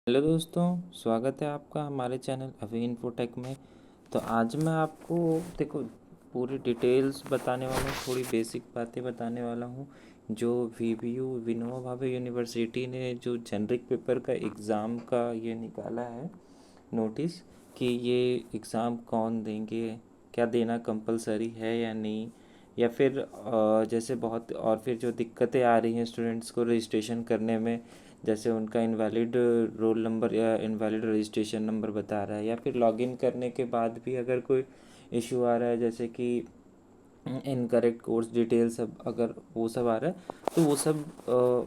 Hello दोस्तों, स्वागत है आपका हमारे चैनल अभी इन्फोटेक में। तो आज मैं आपको देखो पूरी डिटेल्स बताने वाला हूँ, थोड़ी बेसिक बातें बताने वाला हूँ। जो वीवीयू विनोबा भावे यूनिवर्सिटी ने जो जेनरिक पेपर का एग्ज़ाम का ये निकाला है नोटिस कि ये एग्ज़ाम कौन देंगे, क्या देना कंपलसरी है या नहीं, या फिर जैसे बहुत और फिर जो दिक्कतें आ रही हैं स्टूडेंट्स को रजिस्ट्रेशन करने में, जैसे उनका इनवैलिड रोल नंबर या इनवैलिड रजिस्ट्रेशन नंबर बता रहा है, या फिर लॉगिन करने के बाद भी अगर कोई इशू आ रहा है जैसे कि इनकरेक्ट कोर्स डिटेल्स, सब अगर वो सब आ रहा है तो वो सब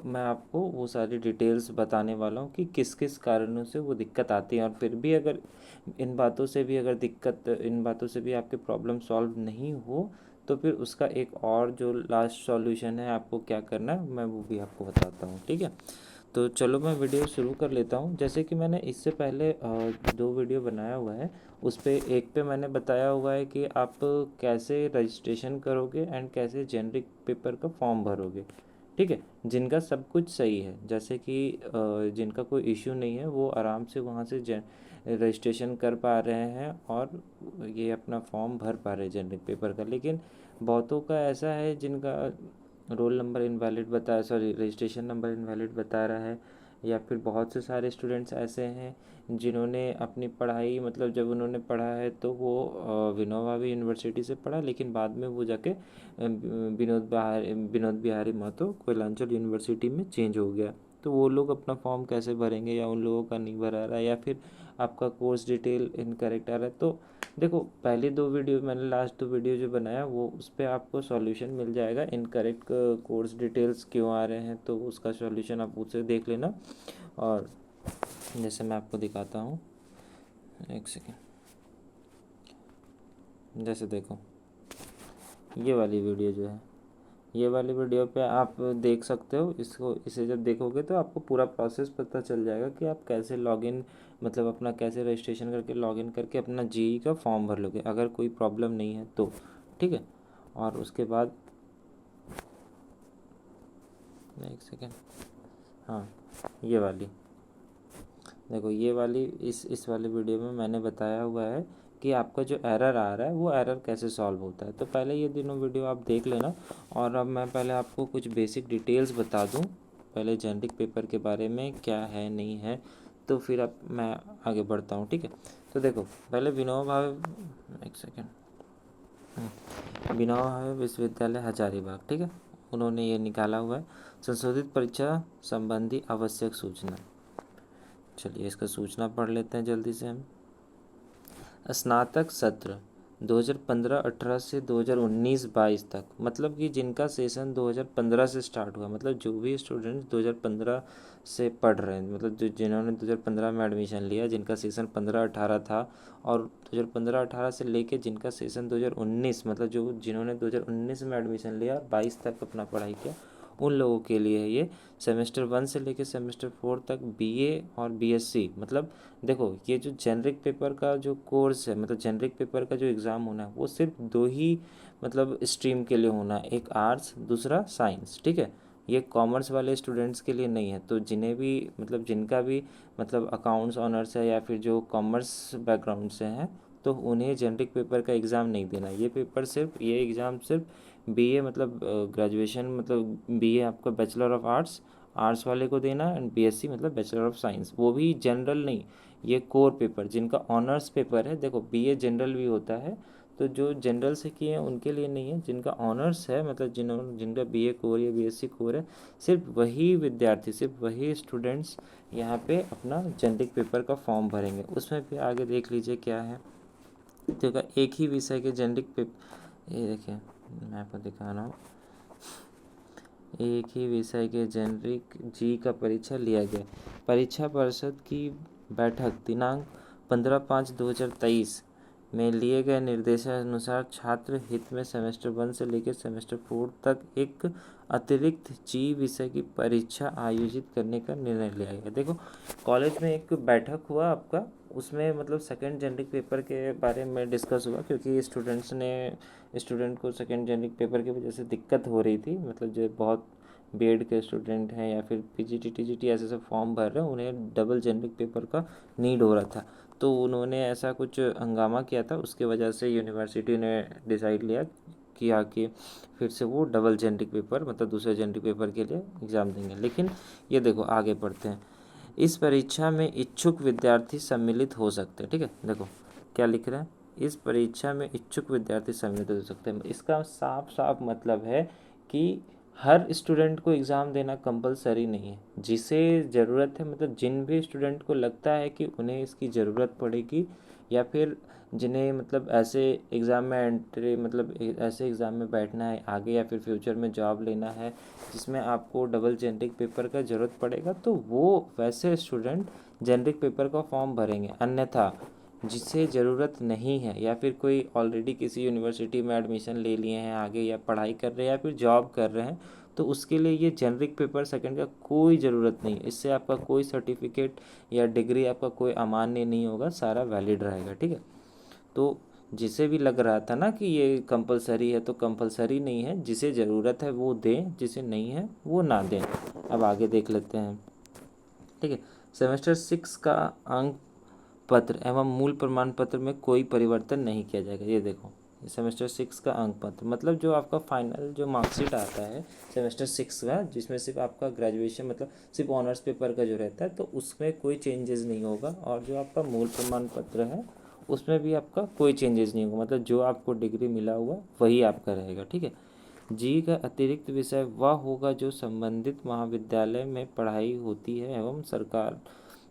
मैं आपको वो सारी डिटेल्स बताने वाला हूँ कि किस किस कारणों से वो दिक्कत आती है। और फिर भी अगर इन बातों से भी अगर दिक्कत इन बातों से भी आपके प्रॉब्लम सॉल्व नहीं हो तो फिर उसका एक और जो लास्ट सॉल्यूशन है आपको क्या करना है मैं वो भी आपको बताता हूँ, ठीक है। तो चलो मैं वीडियो शुरू कर लेता हूँ। जैसे कि मैंने इससे पहले दो वीडियो बनाया हुआ है, उस पे एक पे मैंने बताया हुआ है कि आप कैसे रजिस्ट्रेशन करोगे एंड कैसे जेनरिक पेपर का फॉर्म भरोगे, ठीक है। जिनका सब कुछ सही है, जैसे कि जिनका कोई इश्यू नहीं है वो आराम से वहाँ से रजिस्ट्रेशन कर पा रहे हैं और ये अपना फॉर्म भर पा रहे हैं जेनरिक पेपर का। लेकिन बहुतों का ऐसा है जिनका रोल नंबर इनवैलिड बता सॉरी रजिस्ट्रेशन नंबर इनवैलिड बता रहा है, या फिर बहुत से सारे स्टूडेंट्स ऐसे हैं जिन्होंने अपनी पढ़ाई मतलब जब उन्होंने पढ़ा है तो वो विनोबा भावे यूनिवर्सिटी से पढ़ा, लेकिन बाद में वो जाके विनोद बिहारी महतो कोयलांचल यूनिवर्सिटी में चेंज हो गया। तो वो लोग अपना फॉर्म कैसे भरेंगे, या उन लोगों का नहीं भरा रहा है, या फिर आपका कोर्स डिटेल इनकरेक्ट आ रहा है। तो देखो पहली दो वीडियो मैंने लास्ट दो वीडियो जो बनाया वो उस पर आपको सॉल्यूशन मिल जाएगा, इनकरेक्ट कोर्स डिटेल्स क्यों आ रहे हैं तो उसका सॉल्यूशन आप उसे देख लेना। और जैसे मैं आपको दिखाता हूँ, एक सेकेंड, जैसे देखो ये वाली वीडियो जो है, ये वाली वीडियो पे आप देख सकते हो इसको। इसे जब देखोगे तो आपको पूरा प्रोसेस पता चल जाएगा कि आप कैसे लॉगिन मतलब अपना कैसे रजिस्ट्रेशन करके लॉगिन करके अपना जेईई का फॉर्म भर लोगे अगर कोई प्रॉब्लम नहीं है तो, ठीक है। और उसके बाद एक सेकेंड, हाँ ये वाली देखो, ये वाली इस वाली वीडियो में मैंने बताया हुआ है कि आपका जो एरर आ रहा है वो एरर कैसे सॉल्व होता है। तो पहले ये तीनों वीडियो आप देख लेना। और अब मैं पहले आपको कुछ बेसिक डिटेल्स बता दूं, पहले जेनरिक पेपर के बारे में क्या है नहीं है, तो फिर अब मैं आगे बढ़ता हूँ, ठीक है। तो देखो पहले विनोबा भावे, एक सेकेंड, विनोबा भावे विश्वविद्यालय हजारीबाग, ठीक है, उन्होंने ये निकाला हुआ है संशोधित परीक्षा संबंधी आवश्यक सूचना। चलिए इसका सूचना पढ़ लेते हैं जल्दी से हम। स्नातक सत्र 2015-18 से 2019-22 तक, मतलब कि जिनका सेशन 2015 से स्टार्ट हुआ, मतलब जो भी स्टूडेंट्स 2015 से पढ़ रहे हैं, मतलब जो जिन्होंने 2015 में एडमिशन लिया, जिनका सेशन 15-18 था, और 2015-18 से लेके जिनका सेशन 2019 मतलब जो जिन्होंने 2019 में एडमिशन लिया 22 तक अपना पढ़ाई किया, उन लोगों के लिए है ये। सेमेस्टर 1 से लेके सेमेस्टर 4 तक बीए और बीएससी, मतलब देखो ये जो जेनरिक पेपर का जो कोर्स है, मतलब जेनरिक पेपर का जो एग्ज़ाम होना है वो सिर्फ दो ही मतलब स्ट्रीम के लिए होना है, एक आर्ट्स दूसरा साइंस, ठीक है। ये कॉमर्स वाले स्टूडेंट्स के लिए नहीं है। तो जिन्हें भी मतलब जिनका भी मतलब अकाउंट्स ऑनर्स है या फिर जो कॉमर्स बैकग्राउंड से हैं तो उन्हें जेनरिक पेपर का एग्ज़ाम नहीं देना। ये पेपर सिर्फ ये एग्ज़ाम सिर्फ बीए मतलब ग्रेजुएशन मतलब बीए आपका बैचलर ऑफ आर्ट्स, आर्ट्स वाले को देना, एंड बीएससी मतलब बैचलर ऑफ साइंस, वो भी जनरल नहीं, ये कोर पेपर जिनका ऑनर्स पेपर है। देखो बीए जनरल भी होता है, तो जो जनरल से किए हैं उनके लिए नहीं है, जिनका ऑनर्स है मतलब जिनका बीए कोर या बीएससी कोर है, सिर्फ वही विद्यार्थी, सिर्फ वही स्टूडेंट्स यहाँ पे अपना जेनरिक पेपर का फॉर्म भरेंगे। उसमें फिर आगे देख लीजिए क्या है। देखो एक ही विषय के जेनरिक पेपर, ये देखिए मैं आपको दिखा रहा हूँ, एक ही विषय के जेनरिक जी का परीक्षा लिया गया। परीक्षा परिषद की बैठक दिनांक 15/5/2023 में लिए गए निर्देशानुसार छात्र हित में सेमेस्टर 1 से लेकर सेमेस्टर 4 तक एक अतिरिक्त जी विषय की परीक्षा आयोजित करने का निर्णय लिया गया। देखो कॉलेज में एक बैठक हुआ आपका, उसमें मतलब सेकेंड जेनरिक पेपर के बारे में डिस्कस हुआ, क्योंकि स्टूडेंट को सेकेंड जेनरिक पेपर की वजह से दिक्कत हो रही थी, मतलब जो बहुत बीएड के स्टूडेंट हैं या फिर पीजीटी टीजीटी ऐसे सब फॉर्म भर रहे हैं, उन्हें डबल जेनरिक पेपर का नीड हो रहा था। तो उन्होंने ऐसा कुछ हंगामा किया था, उसके वजह से यूनिवर्सिटी ने डिसाइड किया कि फिर से वो डबल जेनरिक पेपर मतलब दूसरे जेनरिक पेपर के लिए एग्ज़ाम देंगे। लेकिन ये देखो आगे पढ़ते हैं। इस परीक्षा में इच्छुक विद्यार्थी सम्मिलित हो सकते हैं। ठीक है, देखो क्या लिख रहे हैं, इस परीक्षा में इच्छुक विद्यार्थी सम्मिलित हो सकते हैं। इसका साफ साफ मतलब है कि हर स्टूडेंट को एग्ज़ाम देना कंपलसरी नहीं है। जिसे ज़रूरत है, मतलब जिन भी स्टूडेंट को लगता है कि उन्हें इसकी ज़रूरत पड़ेगी, या फिर जिन्हें मतलब ऐसे एग्ज़ाम में एंट्री मतलब ऐसे एग्ज़ाम में बैठना है आगे, या फिर फ्यूचर में जॉब लेना है जिसमें आपको डबल जेनरिक पेपर का ज़रूरत पड़ेगा, तो वो वैसे स्टूडेंट जेनरिक पेपर का फॉर्म भरेंगे। अन्यथा जिसे ज़रूरत नहीं है, या फिर कोई ऑलरेडी किसी यूनिवर्सिटी में एडमिशन ले लिए हैं आगे, या पढ़ाई कर रहे हैं या फिर जॉब कर रहे हैं, तो उसके लिए ये जेनरिक पेपर सेकंड का कोई ज़रूरत नहीं है। इससे आपका कोई सर्टिफिकेट या डिग्री आपका कोई अमान्य नहीं होगा, सारा वैलिड रहेगा। ठीक है, तो जिसे भी लग रहा था ना कि ये कंपलसरी है, तो कंपलसरी नहीं है। जिसे ज़रूरत है वो दें, जिसे नहीं है वो ना दें। अब आगे देख लेते हैं। ठीक है, सेमेस्टर 6 का अंक पत्र एवं मूल प्रमाण पत्र में कोई परिवर्तन नहीं किया जाएगा। ये देखो, सेमेस्टर 6 का अंक पत्र मतलब जो आपका फाइनल जो मार्कशीट आता है सेमेस्टर 6 का, जिसमें सिर्फ आपका ग्रेजुएशन मतलब सिर्फ ऑनर्स पेपर का जो रहता है, तो उसमें कोई चेंजेस नहीं होगा। और जो आपका मूल प्रमाण पत्र है उसमें भी आपका कोई चेंजेस नहीं होगा, मतलब जो आपको डिग्री मिला हुआ वही आपका रहेगा। ठीक है, जी का अतिरिक्त विषय वह होगा जो संबंधित महाविद्यालय में पढ़ाई होती है एवं सरकार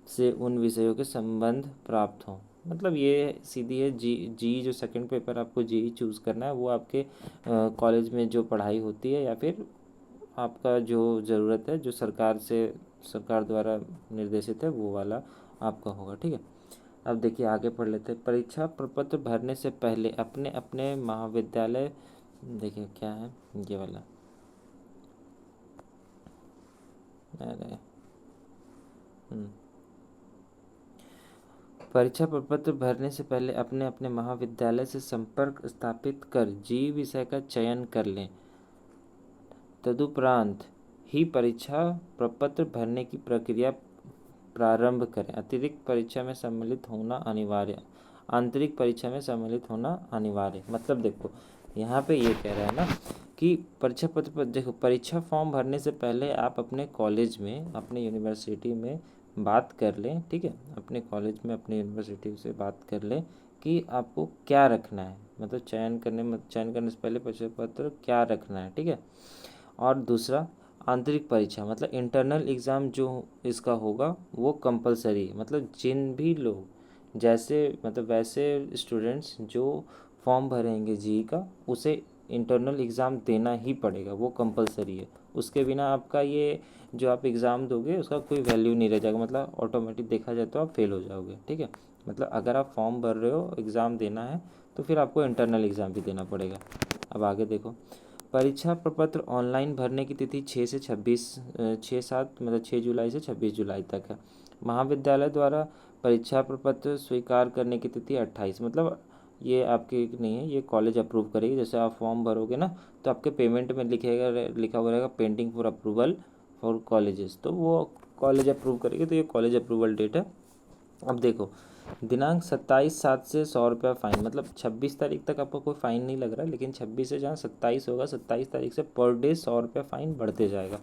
से उन विषयों के संबंध प्राप्त हों। मतलब ये सीधी है, जी जो सेकंड पेपर आपको जी चूज़ करना है वो आपके कॉलेज में जो पढ़ाई होती है, या फिर आपका जो ज़रूरत है जो सरकार द्वारा निर्देशित है वो वाला आपका होगा। ठीक है, अब देखिए आगे पढ़ लेते हैं। परीक्षा प्रपत्र भरने से पहले अपने अपने महाविद्यालय, देखिए क्या है ये वाला, अरे परीक्षा प्रपत्र भरने से पहले अपने अपने महाविद्यालय से संपर्क स्थापित कर जी विषय का चयन कर लें। तदुपरांत ही परीक्षा प्रपत्र भरने की प्रक्रिया प्रारंभ करें। अतिरिक्त परीक्षा में सम्मिलित होना अनिवार्य, आंतरिक परीक्षा में सम्मिलित होना अनिवार्य। मतलब देखो यहाँ पे ये कह रहा है ना कि परीक्षा पत्र पर देखो, परीक्षा फॉर्म भरने से पहले आप अपने कॉलेज में अपने यूनिवर्सिटी में बात कर लें। ठीक है, अपने कॉलेज में अपने यूनिवर्सिटी से बात कर लें कि आपको क्या रखना है, मतलब चयन करने से पहले परीक्षा पत्र क्या रखना है। ठीक है, और दूसरा आंतरिक परीक्षा मतलब इंटरनल एग्ज़ाम जो इसका होगा वो कंपलसरी है। मतलब जिन भी लोग जैसे मतलब वैसे स्टूडेंट्स जो फॉर्म भरेंगे जी का, उसे इंटरनल एग्ज़ाम देना ही पड़ेगा, वो कंपलसरी है। उसके बिना आपका ये जो आप एग्ज़ाम दोगे उसका कोई वैल्यू नहीं रह जाएगा, मतलब ऑटोमेटिक देखा जाए तो आप फेल हो जाओगे। ठीक है, मतलब अगर आप फॉर्म भर रहे हो एग्ज़ाम देना है तो फिर आपको इंटरनल एग्ज़ाम भी देना पड़ेगा। अब आगे देखो, परीक्षा प्रपत्र ऑनलाइन भरने की तिथि 6 जुलाई से 26 जुलाई तक है। महाविद्यालय द्वारा परीक्षा प्रपत्र स्वीकार करने की तिथि 28, मतलब ये आपकी नहीं है, ये कॉलेज अप्रूव करेगी। जैसे आप फॉर्म भरोगे ना तो आपके पेमेंट में लिखा हुआ रहेगा pending for approval for colleges, तो वो कॉलेज अप्रूव करेगी, तो ये कॉलेज अप्रूवल डेट है। अब देखो, दिनांक 27/7 से 100 रुपया फ़ाइन, मतलब 26 तारीख तक आपको कोई फ़ाइन नहीं लग रहा, लेकिन 26 से जहाँ 27 होगा 27 तारीख से पर डे 100 रुपया फ़ाइन बढ़ते जाएगा।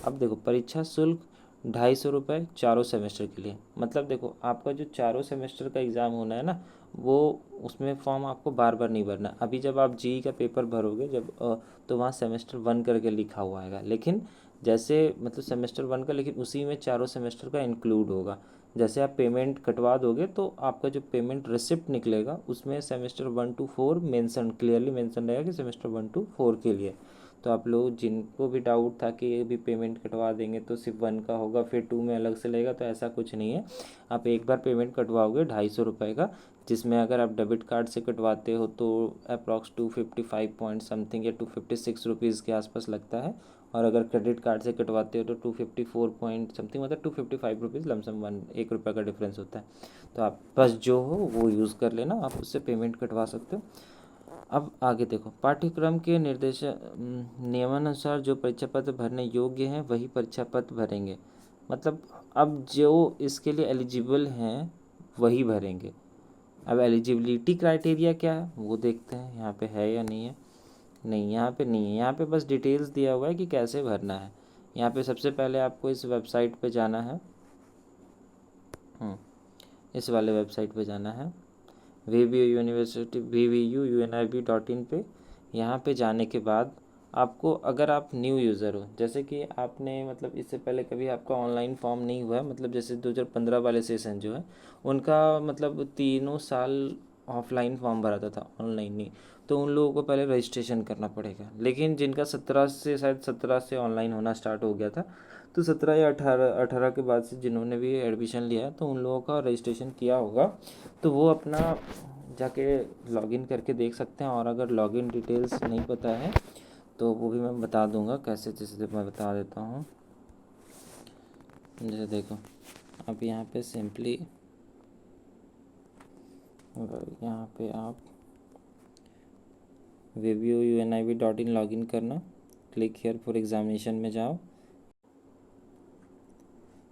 अब देखो, परीक्षा शुल्क 250 रुपये चारों सेमेस्टर के लिए। मतलब देखो आपका जो चारों सेमेस्टर का एग्ज़ाम होना है ना, वो उसमें फॉर्म आपको बार बार नहीं भरना। अभी जब आप जी का पेपर भरोगे तो वहाँ सेमेस्टर 1 करके लिखा हुआ आएगा, लेकिन जैसे मतलब सेमेस्टर 1 का, लेकिन उसी में चारों सेमेस्टर का इंक्लूड होगा। जैसे आप पेमेंट कटवा दोगे तो आपका जो पेमेंट रिसिप्ट निकलेगा उसमें सेमेस्टर 1 to 4 क्लियरली मेंशन रहेगा कि सेमेस्टर 1 to 4 के लिए। तो आप लोग जिनको भी डाउट था कि ये भी पेमेंट कटवा देंगे तो सिर्फ 1 का होगा फिर 2 में अलग से लगेगा, तो ऐसा कुछ नहीं है। आप एक बार पेमेंट कटवाओगे 250 रुपये का, जिसमें अगर आप डेबिट कार्ड से कटवाते हो तो अप्रॉक्स 255 पॉइंट समथिंग या 256 रुपीज़ के आसपास लगता है। और अगर क्रेडिट कार्ड से कटवाते हो तो 254 पॉइंट समथिंग, मतलब 255 रुपीज़ लमसम 1 रुपये का डिफरेंस होता है। तो आप बस जो हो वो यूज़ कर लेना, आप उससे पेमेंट कटवा सकते हो। अब आगे देखो, पाठ्यक्रम के निर्देश नियमानुसार जो परीक्षा पत्र भरने योग्य हैं वही परीक्षा पत्र भरेंगे। मतलब अब जो इसके लिए एलिजिबल हैं वही भरेंगे। अब एलिजिबिलिटी क्राइटेरिया क्या है वो देखते हैं, यहाँ पे है या नहीं है। नहीं, यहाँ पे नहीं है, यहाँ पे बस डिटेल्स दिया हुआ है कि कैसे भरना है। यहाँ पे सबसे पहले आपको इस वेबसाइट पे जाना है, इस वाले वेबसाइट पे जाना है, VVU यूनिवर्सिटी VVUUNIV.in पे। यहाँ पे जाने के बाद आपको, अगर आप न्यू यूज़र हो, जैसे कि आपने मतलब इससे पहले कभी आपका ऑनलाइन फॉर्म नहीं हुआ है, मतलब जैसे 2015 वाले सेशन जो है उनका मतलब 3 साल ऑफलाइन फॉर्म भरा था, ऑनलाइन नहीं, तो उन लोगों को पहले रजिस्ट्रेशन करना पड़ेगा। लेकिन जिनका 17 से ऑनलाइन होना स्टार्ट हो गया था, तो 17 या 18 के बाद से जिन्होंने भी एडमिशन लिया है तो उन लोगों का रजिस्ट्रेशन किया होगा, तो वो अपना जाके लॉगिन करके देख सकते हैं। और अगर लॉगिन डिटेल्स नहीं पता है तो वो भी मैं बता दूंगा कैसे, जैसे मैं बता देता हूँ। जैसे देखो, अब यहाँ पे सिंपली यहाँ पे आप VVUUNIV.in लॉगिन करना, क्लिक हियर फॉर एग्जामिनेशन में जाओ,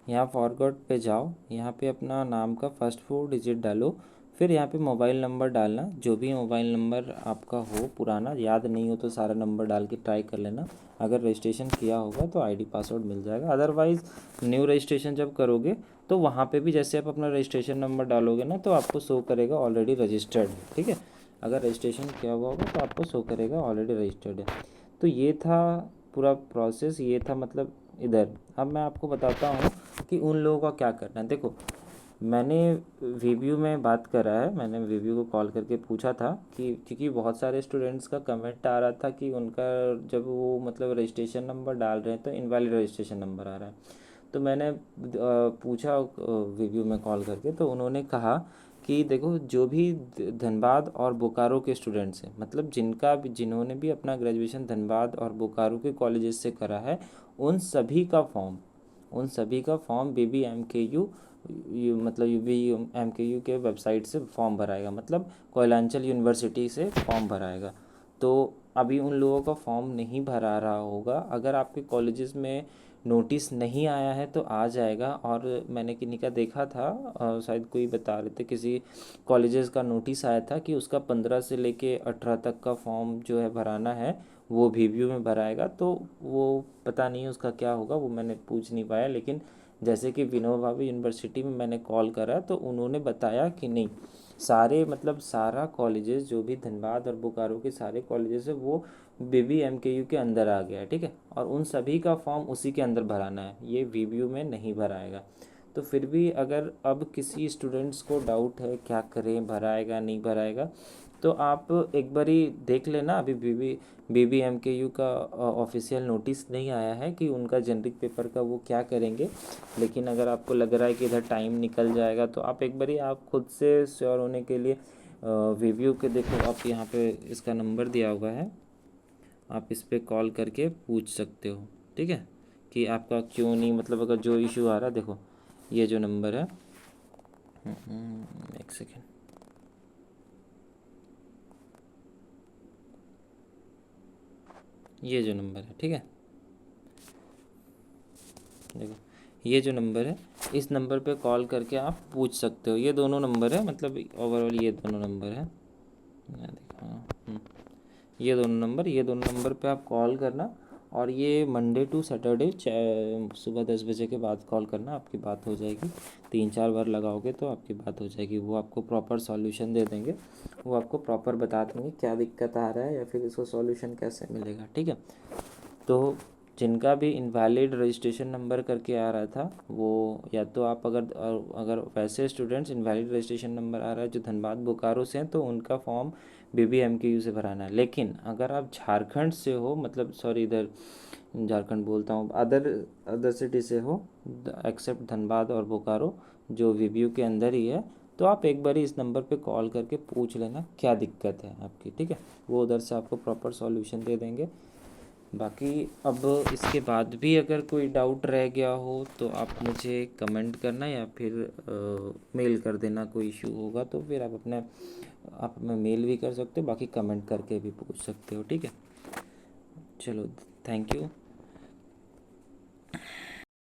यहाँ फॉरगॉट पे जाओ, यहाँ पे अपना नाम का फर्स्ट 4 डिजिट डालो, फिर यहाँ पे मोबाइल नंबर डालना, जो भी मोबाइल नंबर आपका हो पुराना, याद नहीं हो तो सारा नंबर डाल के ट्राई कर लेना। अगर रजिस्ट्रेशन किया होगा तो आईडी पासवर्ड मिल जाएगा, अदरवाइज़ न्यू रजिस्ट्रेशन जब करोगे तो वहाँ पे भी जैसे आप अपना रजिस्ट्रेशन नंबर डालोगे ना तो आपको शो करेगा ऑलरेडी रजिस्टर्ड, ठीक है। अगर रजिस्ट्रेशन किया हुआ होगा तो आपको शो करेगा ऑलरेडी रजिस्टर्ड है। तो ये था पूरा प्रोसेस, ये था मतलब इधर। अब मैं आपको बताता हूँ कि उन लोगों का क्या करना है। देखो, मैंने VVU में बात करा है, मैंने VVU को कॉल करके पूछा था कि क्योंकि बहुत सारे स्टूडेंट्स का कमेंट आ रहा था कि उनका जब वो मतलब रजिस्ट्रेशन नंबर डाल रहे हैं तो इनवैलिड रजिस्ट्रेशन नंबर आ रहा है। तो मैंने पूछा VVU में कॉल करके, तो उन्होंने कहा कि देखो, जो भी धनबाद और बोकारो के स्टूडेंट्स हैं, मतलब जिन्होंने भी अपना ग्रेजुएशन धनबाद और बोकारो के कॉलेजेस से करा है, उन सभी का फॉर्म BBMKU मतलब UBMKU के वेबसाइट से फॉर्म भराएगा, मतलब कोयलांचल यूनिवर्सिटी से फॉर्म भराएगा। तो अभी उन लोगों का फॉर्म नहीं भरा रहा होगा, अगर आपके कॉलेजेस में नोटिस नहीं आया है तो आ जाएगा। और मैंने किन्हीं का देखा था, शायद कोई बता रहे थे, किसी कॉलेजेस का नोटिस आया था कि उसका 15 से लेके 18 तक का फॉर्म जो है भराना है वो VVU में भराएगा। तो वो पता नहीं उसका क्या होगा, वो मैंने पूछ नहीं पाया। लेकिन जैसे कि विनोबा भावे यूनिवर्सिटी में मैंने कॉल करा तो उन्होंने बताया कि नहीं, सारे मतलब सारा कॉलेजेस जो भी धनबाद और बोकारो के सारे कॉलेजेस है वो BBMKU के अंदर आ गया है, ठीक है। और उन सभी का फॉर्म उसी के अंदर भराना है, ये VVU में नहीं भराएगा। तो फिर भी अगर अब किसी स्टूडेंट्स को डाउट है क्या करें, भराएगा नहीं भराएगा, तो आप एक बारी देख लेना। अभी BBMKU का ऑफिशियल नोटिस नहीं आया है कि उनका जेनरिक पेपर का वो क्या करेंगे। लेकिन अगर आपको लग रहा है कि इधर टाइम निकल जाएगा तो आप एक बारी आप खुद से श्योर होने के लिए VVU के देखो, आप यहाँ पे इसका नंबर दिया हुआ है, आप इस पर कॉल करके पूछ सकते हो, ठीक है, कि आपका क्यों नहीं, मतलब अगर जो इशू आ रहा है। देखो, ये जो नंबर है, एक सेकेंड, ये जो नंबर है, ठीक है, देखो ये जो नंबर है, इस नंबर पे कॉल करके आप पूछ सकते हो। ये दोनों नंबर है, मतलब ओवरऑल ये दोनों नंबर है, ये दोनों नंबर पे आप कॉल करना। और ये मंडे टू सैटरडे सुबह 10 बजे के बाद कॉल करना, आपकी बात हो जाएगी। 3-4 बार लगाओगे तो आपकी बात हो जाएगी, वो आपको प्रॉपर सॉल्यूशन दे देंगे, वो आपको प्रॉपर बता देंगे क्या दिक्कत आ रहा है या फिर इसको सॉल्यूशन कैसे मिलेगा, ठीक है। तो जिनका भी इनवैलिड रजिस्ट्रेशन नंबर करके आ रहा था वो, या तो आप अगर वैसे स्टूडेंट्स इनवैलिड रजिस्ट्रेशन नंबर आ रहा है जो धनबाद बोकारो से हैं तो उनका फॉर्म BBMKU से भराना है। लेकिन अगर आप झारखंड से हो, मतलब सॉरी इधर झारखंड बोलता हूँ, अदर सिटी से हो एक्सेप्ट धनबाद और बोकारो जो VVU के अंदर ही है, तो आप एक बारी इस नंबर पे कॉल करके पूछ लेना क्या दिक्कत है आपकी, ठीक है। वो उधर से आपको प्रॉपर सॉल्यूशन दे देंगे। बाकी अब इसके बाद भी अगर कोई डाउट रह गया हो तो आप मुझे कमेंट करना या फिर मेल कर देना, कोई इशू होगा तो फिर आप अपने आप हमें मेल भी कर सकते हो, बाकी कमेंट करके भी पूछ सकते हो, ठीक है। चलो, थैंक यू।